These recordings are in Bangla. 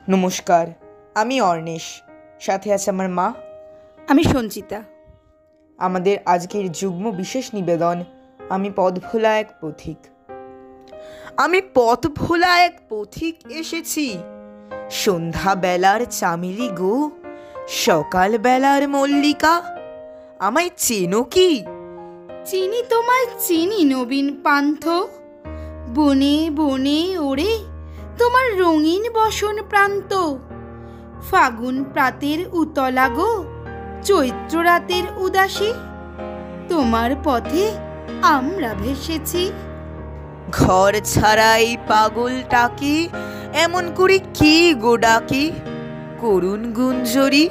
নমস্কার, আমি অর্ণেশ, সাথে আছে আমার মা। আমি সঞ্চিতা। আমাদের আজকের যুগ্ম বিশেষ নিবেদন আমি পথভোলা এক পথিক। আমি পথভোলা এক পথিক এসেছি, সন্ধ্যাবেলার চামেলি গো, সকালবেলার মল্লিকা। আমায় চেনো কি? চিনি তোমায় চিনি নবীন পান্থ, বনে বনে ওড়ে তোমার রঙিন বসন প্রান্ত। ফাগুন প্রাতের উতলা গো, চৈত্র রাতের উদাসী, তোমার পথে আমরা ভেসেছি। ঘর ছাড়াই পাগলটাকে এমন করে কে গো ডাকে? করুণ গুঞ্জরি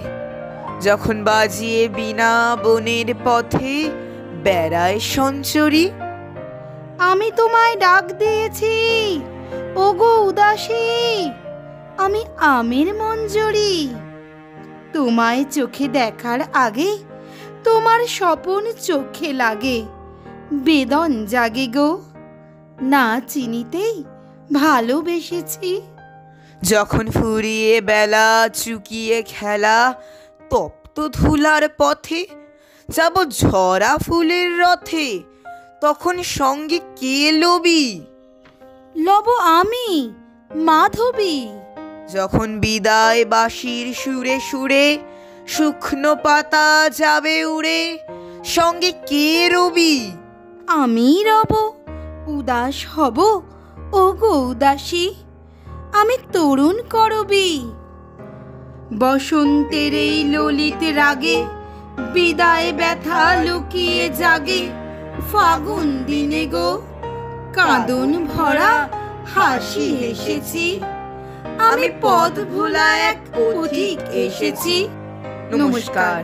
যখন বাজিয়ে বিনা বনের পথে বেড়ায় সঞ্চরি। আমি তোমায় ডাক দিয়েছি ওগো উদাসী, আমি আমের মঞ্জরি। তোমায় চোখে দেখার আগে তোমার স্বপন চোখে লাগে, বেদন জাগে গো, না চিনিতেই ভালোবেসেছি। যখন ফুরিয়ে বেলা চুকিয়ে খেলা তপ্ত ধুলার পথে যাব ঝরা ফুলের রথে, তখন সঙ্গে কে লবি? লব আমি মাধবী। যখন বিদায় বাঁশির সুরে সুরে শুকনো পাতা যাবে উড়ে, সঙ্গে কে রবি? আমি রব, উদাস হব ওগো উদাসী, আমি তরুণ করবি। বসন্তের এই ললিত রাগে বিদায় ব্যথা লুকিয়ে জাগে, ফাগুন দিনে গো কাঁদন ভরা হাসি হেসেছি। আমি পথ ভোলা এক পথিক এসেছি। নমস্কার।